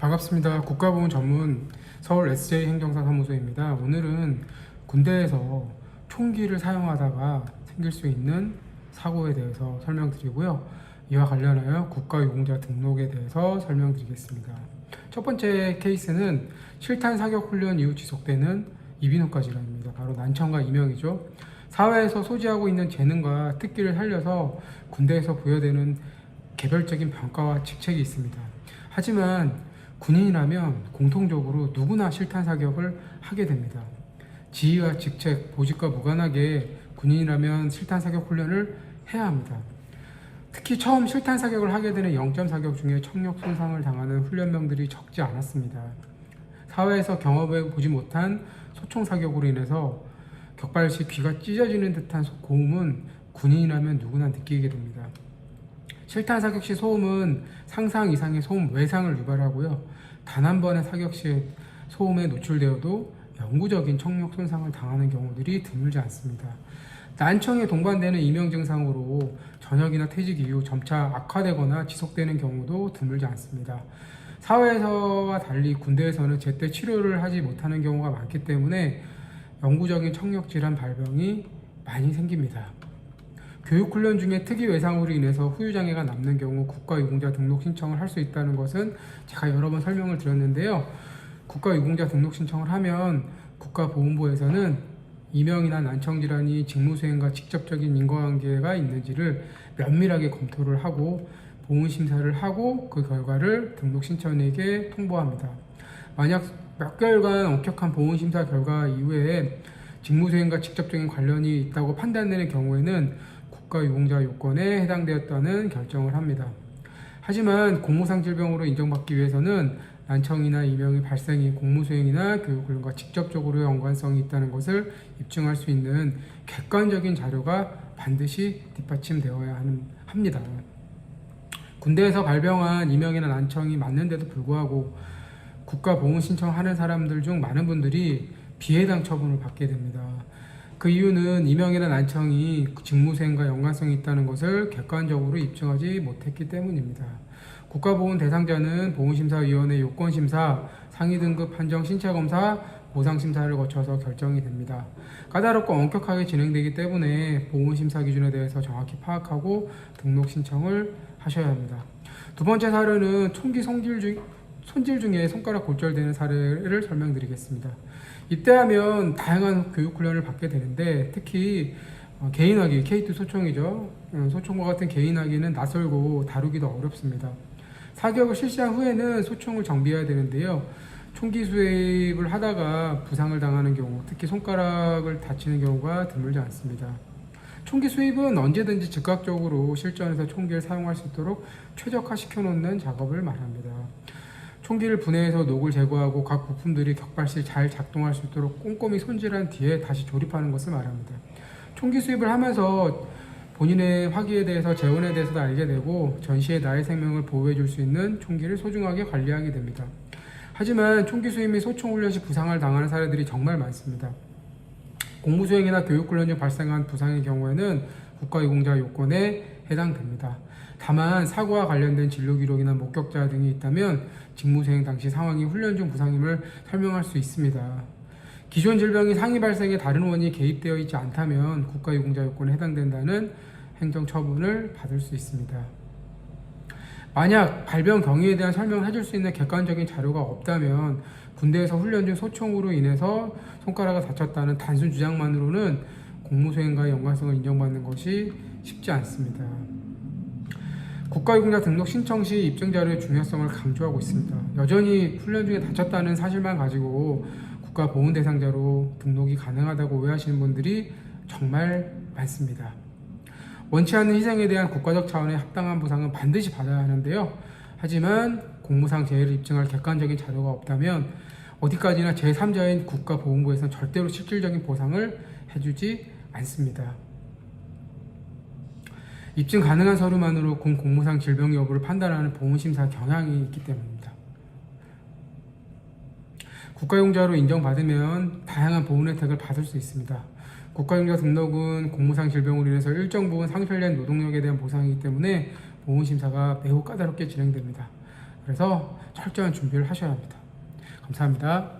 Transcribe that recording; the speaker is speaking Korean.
반갑습니다. 국가보훈 전문 서울 SJ 행정사 사무소입니다. 오늘은 군대에서 총기를 사용하다가 생길 수 있는 사고에 대해서 설명드리고요. 이와 관련하여 국가유공자 등록에 대해서 설명드리겠습니다. 첫 번째 케이스는 실탄 사격 훈련 이후 지속되는 이비인후과 질환입니다. 바로 난청과 이명이죠. 사회에서 소지하고 있는 재능과 특기를 살려서 군대에서 부여되는 개별적인 평가와 직책이 있습니다. 하지만 군인이라면 공통적으로 누구나 실탄 사격을 하게 됩니다. 지위와 직책, 보직과 무관하게 군인이라면 실탄 사격 훈련을 해야 합니다. 특히 처음 실탄 사격을 하게 되는 영점 사격 중에 청력 손상을 당하는 훈련병들이 적지 않았습니다. 사회에서 경험해 보지 못한 소총 사격으로 인해서 격발 시 귀가 찢어지는 듯한 고음은 군인이라면 누구나 느끼게 됩니다. 실탄 사격 시 소음은 상상 이상의 소음 외상을 유발하고요. 단 한 번의 사격 시 소음에 노출되어도 영구적인 청력 손상을 당하는 경우들이 드물지 않습니다. 난청에 동반되는 이명 증상으로 전역이나 퇴직 이후 점차 악화되거나 지속되는 경우도 드물지 않습니다. 사회에서와 달리 군대에서는 제때 치료를 하지 못하는 경우가 많기 때문에 영구적인 청력 질환 발병이 많이 생깁니다. 교육훈련 중에 특이 외상으로 인해서 후유장애가 남는 경우 국가유공자 등록 신청을 할 수 있다는 것은 제가 여러 번 설명을 드렸는데요. 국가유공자 등록 신청을 하면 국가보훈부에서는 이명이나 난청질환이 직무수행과 직접적인 인과관계가 있는지를 면밀하게 검토를 하고 보훈심사를 하고 그 결과를 등록 신청에게 통보합니다. 만약 몇 개월간 엄격한 보훈심사 결과 이후에 직무수행과 직접적인 관련이 있다고 판단되는 경우에는 국가유공자 요건에 해당되었다는 결정을 합니다. 하지만 공무상 질병으로 인정받기 위해서는 난청이나 이명의 발생이 공무수행이나 교육훈련과 직접적으로 연관성이 있다는 것을 입증할 수 있는 객관적인 자료가 반드시 뒷받침되어야 합니다. 군대에서 발병한 이명이나 난청이 맞는데도 불구하고 국가보훈 신청하는 사람들 중 많은 분들이 비해당 처분을 받게 됩니다. 그 이유는 이명이나 난청이 직무수행과 연관성이 있다는 것을 객관적으로 입증하지 못했기 때문입니다. 국가보훈 대상자는 보훈심사위원회 요건심사, 상위등급 판정 신체검사, 보상심사를 거쳐서 결정이 됩니다. 까다롭고 엄격하게 진행되기 때문에 보훈심사 기준에 대해서 정확히 파악하고 등록 신청을 하셔야 합니다. 두 번째 사례는 총기 손질 중에 손가락 골절되는 사례를 설명드리겠습니다. 입대하면 다양한 교육훈련을 받게 되는데 특히 개인화기, K2 소총이죠. 소총과 같은 개인화기는 낯설고 다루기도 어렵습니다. 사격을 실시한 후에는 소총을 정비해야 되는데요. 총기 수입을 하다가 부상을 당하는 경우, 특히 손가락을 다치는 경우가 드물지 않습니다. 총기 수입은 언제든지 즉각적으로 실전에서 총기를 사용할 수 있도록 최적화시켜 놓는 작업을 말합니다. 총기를 분해해서 녹을 제거하고 각 부품들이 격발 시 잘 작동할 수 있도록 꼼꼼히 손질한 뒤에 다시 조립하는 것을 말합니다. 총기 수입을 하면서 본인의 화기에 대해서 재원에 대해서도 알게 되고 전시에 나의 생명을 보호해 줄 수 있는 총기를 소중하게 관리하게 됩니다. 하지만 총기 수입 및 소총 훈련 시 부상을 당하는 사례들이 정말 많습니다. 공무수행이나 교육훈련 중 발생한 부상의 경우에는 국가유공자 요건에 해당됩니다. 다만 사고와 관련된 진로 기록이나 목격자 등이 있다면 직무수행 당시 상황이 훈련 중 부상임을 설명할 수 있습니다. 기존 질병이 상위 발생에 다른 원인이 개입되어 있지 않다면 국가유공자 요건에 해당된다는 행정처분을 받을 수 있습니다. 만약 발병 경위에 대한 설명을 해줄 수 있는 객관적인 자료가 없다면 군대에서 훈련 중 소총으로 인해서 손가락을 다쳤다는 단순 주장만으로는 공무수행과의 연관성을 인정받는 것이 쉽지 않습니다. 국가유공자 등록 신청 시 입증자료의 중요성을 강조하고 있습니다. 여전히 훈련 중에 다쳤다는 사실만 가지고 국가보훈 대상자로 등록이 가능하다고 오해하시는 분들이 정말 많습니다. 원치 않는 희생에 대한 국가적 차원의 합당한 보상은 반드시 받아야 하는데요. 하지만 공무상 재해를 입증할 객관적인 자료가 없다면 어디까지나 제3자인 국가보훈부에서는 절대로 실질적인 보상을 해주지 않습니다. 입증 가능한 서류만으로 군 공무상 질병 여부를 판단하는 보훈심사 경향이 있기 때문입니다. 국가유공자로 인정받으면 다양한 보훈 혜택을 받을 수 있습니다. 국가유공자 등록은 공무상 질병으로 인해서 일정 부분 상실된 노동력에 대한 보상이기 때문에 보훈심사가 매우 까다롭게 진행됩니다. 그래서 철저한 준비를 하셔야 합니다. 감사합니다.